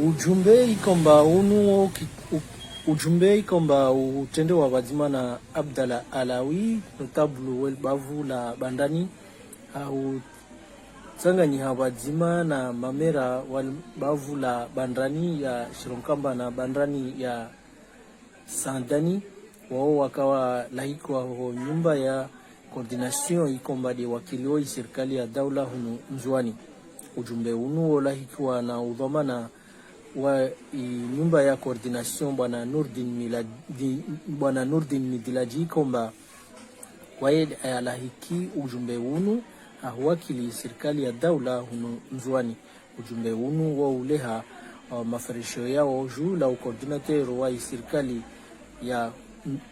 ujumbe ikomba utende wa wazima na Abdalla Alawi notablu wel bavu la bandani au tsanganyi hawazima na mamera wal bavu la bandani ya Shironkamba na bandani ya Sandani wao wakawa lahikwa ho nyumba ya coordination ikomba de wakilio serikali ya daula hunu Nzwani. Ujumbe unu lahikwa na udhamana wa nyumba ya coordination bwana Nurdin Midilaji komba wae alahiki ujumbe unu ahwakili serikali ya daula hunu Nzwani. Ujumbe unu wa uleha mafarisho yao juu la coordinateur wa serikali ya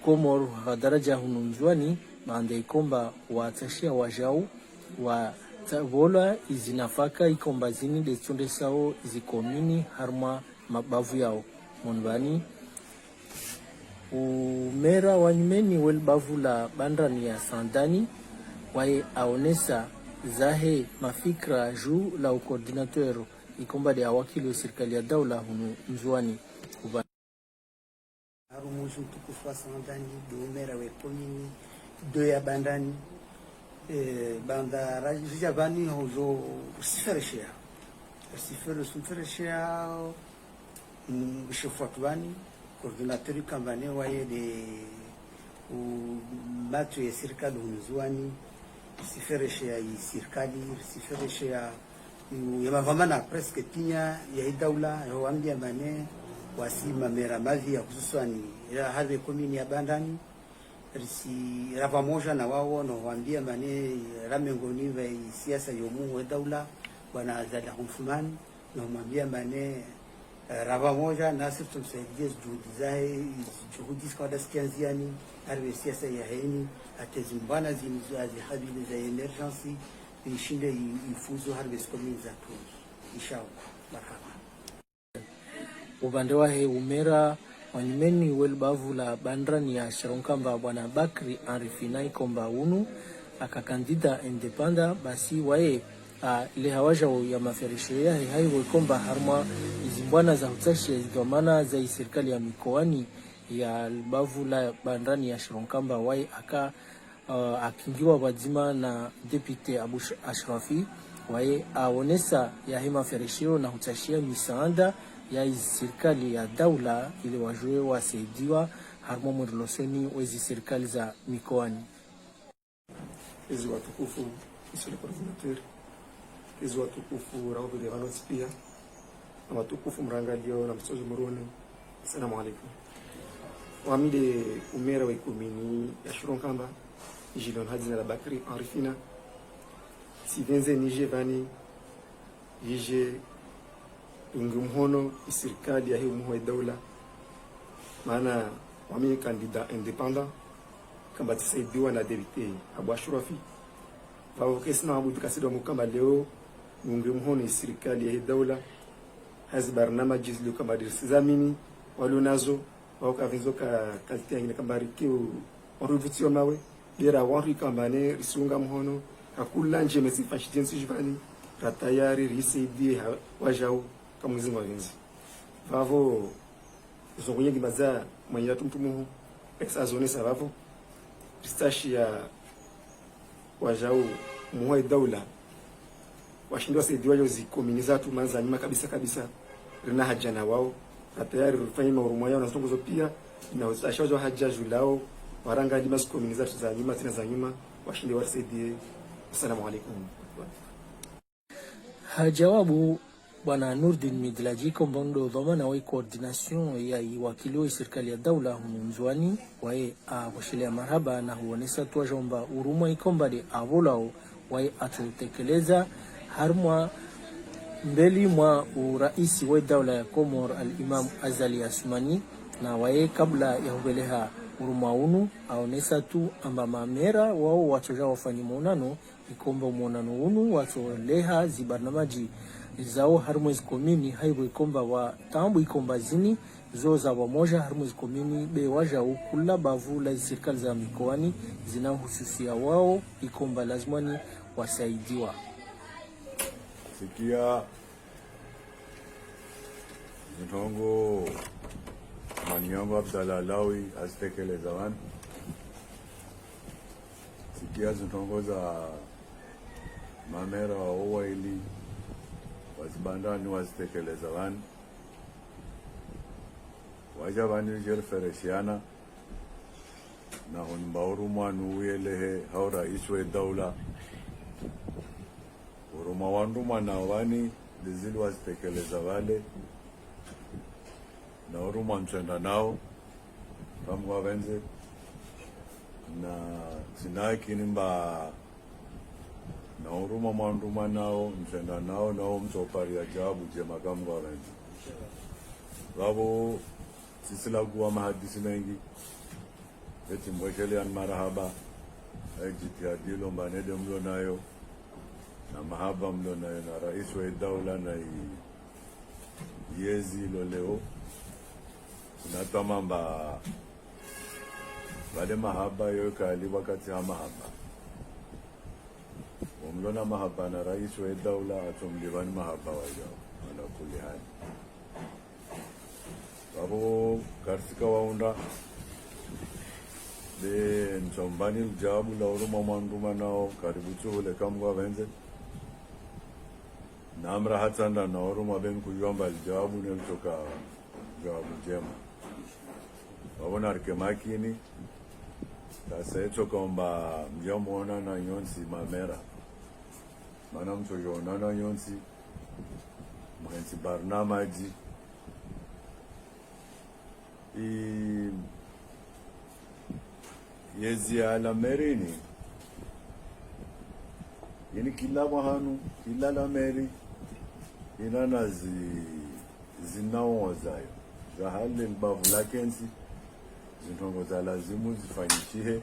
Komoro daraja hunu Nzwani maande ikomba watashia wajao wa tabola izinafaka ikomba zini destonde sao izikomini harma mabavu yao monbani umera wanyumeni wel bavu la bandani ya Sandani wae aonesa zahe mafikra juu la coordinateur ikomba de awakili serikali ya daula hunu Nzwani Arumuju tukufu wa Sandani do umera we komini do ya bandani banda rajija bani hozo sifereshia mshofatwani coordinateur kambane waye de matu ya serikali hunuzwani sifereshia i serikali sifereshia ya mavamana presque tinya ya daula ya wambia mane wasima mera mavi ya kususwani ya hadhi komini ya bandani risi rava moja na wao no waambia mane ramengoni wa siasa yomu wa daula bwana Azali Humfumani na mwambia mane rava moja na sisi tumsaidie juhudi kwa daskianziani arwe siasa ya heni atezimbana zinazo habili za emergency ishinde ifuzo harbe komini za tu inshallah marhaba upande wa he umera wanyumeni welbavu la bandrani ya Shironkamba bwana Bakri Arifina ikomba unu akakandida independa basi wae ile hawaja ya maferisho ya haiwe komba harma izimbwana za hutashi zigamana za serikali ya mikoani ya bavu la bandrani ya Shironkamba wae akingiwa wazima na depute Abu Ashrafi wae aonesa ya hima ferishio na hutashia misaada ya serikali ya daula ili wajue wasaidiwa harmo mrilosoni wezi serikali za mikoani. Hizi watukufu isole coordinateur, hizi watukufu raobe de vanoti pia, na watukufu mrangalio na msozi murone. Assalamu alaikum. Wamide umera wa ikumini ya Shironkamba Jilon Hadina la Bakri Arifina si venze nije vani yije ungumhono serikali ya hiyo muwe daula maana wami kandida independent kamba tisaidiwa na depute Abu Ashrafi wao kesina abu tukasido mukamba leo ungumhono serikali ya hiyo daula hazi barnamaji zile kama dirzamini walunazo wao kavinzoka kalite nyingine kamba rikio oruvutio mawe bera wari kamba ne risunga mhono akula nje mesifashi jinsi jivani ratayari risaidie wajao kama mzima wenzi vavo zongonye gimaza mwenye tumtumuhu exazone savavo pistashi ya wajao muwe daula washindwa saidiwa jozi kominiza tu manza nyuma kabisa rina haja na wao tayari rufanya marumo yao na songozo pia na washawajo haja julao waranga di mas kominiza tu za nyuma tena za nyuma washinde wasaidie. Assalamu alaikum. Hajawabu bwana Nurdin Midilaji kombondo dhamana wa coordination ya wakilio serikali ya daula hunu Nzwani wae washilia marhaba na huonesa tuwa jomba uruma ikomba de avolao wae atutekeleza harmwa mbeli mwa uraisi wa daula ya Komor al-Imam Azali Asmani na wae kabla ya hubeleha uruma unu aonesa tu amba mamera wao watoja wafanyi monano ikomba monano unu watoleha zibarnamaji zao harmwezi komini haibu ikomba wa tambu ikomba zini zo za wamoja harmwezi komini be waja ukula bavu la serikali za mikoani zina hususia wao ikomba lazimani wasaidiwa. Sikia Zitongo Maniongo Abdallah Lawi azitekeleza wanu sikia zitongo za mamera wa Owaili wazibandani wazitekeleza wanu waja bani jelfereshiana na hunbauru mwanu uyelehe haura iswe daula uruma wandu mwana wani dizili wazitekeleza wale na uruma mchenda nao kamu wavenze na sinaki nimba na uruma mwandu mwanao mchenda nao mchopari ya jabu jema kamu wavenze wabo sisila kuwa mahadisi mengi eti mwekele an marahaba jitihadilo mbanede mlo nayo na mahaba mlo nayo na rais wa daula na yezi ilo leo unatamamba bade mahaba yoka ali wakati ha mahaba umlo na mahaba na rais wa daula atomlivani mahaba wajao ala kuli hali Babu katika waunda de nchombani jawabu la uruma mwanduma nao karibu chuhule kamgwa venze na amra hatanda na uruma ben kuyomba jawabu ni kutoka jawabu jema babu narike makini sasa hicho kwamba mjamuona na yonsi mamera maana mtu yona na yonsi mwenzi barnamaji yezi ala merini yani kila wahanu kila la meri inana zinaozayo za hali mbavu lakensi zintongo za lazimu zifanyishihe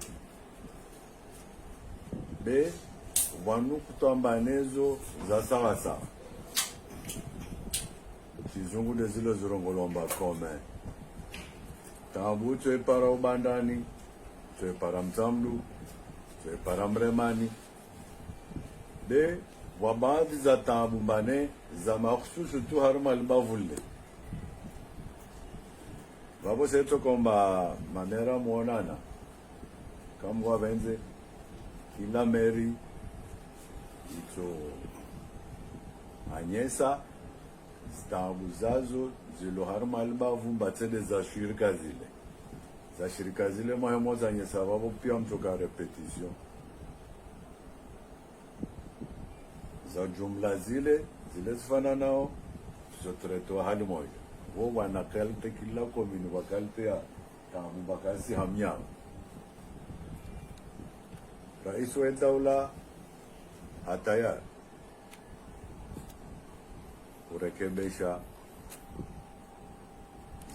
be wanu kutambanezo za sawa sawa kizungu de zilo zirongolomba kome tabu twe para ubandani twe para mtamlu twe para mremani de wabaadhi za tabu mbane za makhsusu tu haruma albavulle wabo seto komba mamera muonana kama wabenze kila meri ito anyesa stabu zazo zilo haruma albavu mbatede za shirika zile mahemo za nyesa wabo pia mtoka repetition za jumla zile zifana nao zotreto hali moja wo wana kalte kila komini wakalte ya tamu bakasi hamnyao rais wa daula hatayari kurekebisha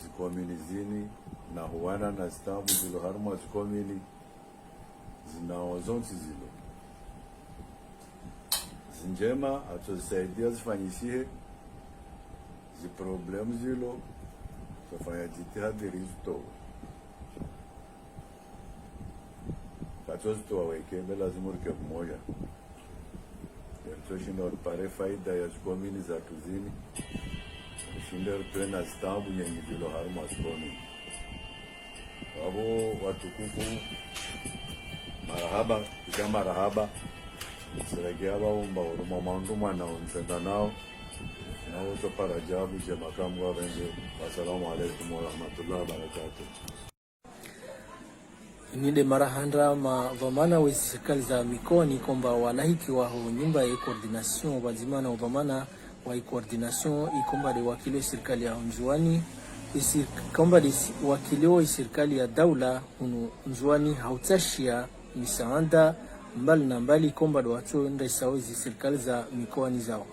zikomini zini na huwana na stabu zilo haruma zikomini zinaozonsi zilo zinjema atosaidia zifanyishihe ziproblemu zilo zofanya jitihadi rizito katozitoa wekembe lazima urike mmoja yalitoshinda ulipare faida ya zikomini za tuzini ushinda rutwe na stabu nyenye zilo haruma zikomini wabo watukufu marahaba kisha marahaba serege abaumba uruma manduma na unsenda nao na wote para jabu je makamu wa wenze. Wassalamu alaikum wa rahmatullahi wa barakatuh. Nide marahandra vamana wa serikali za mikoa ni kwamba walahiki wa nyumba ya coordination wazimana vamana wa coordination ikomba de wakili serikali ya Nzwani isi komba de wakili serikali ya daula hunu Nzwani hautashia misaanda mbali na mbali komba de watu nda sawa serikali za mikoa ni zao.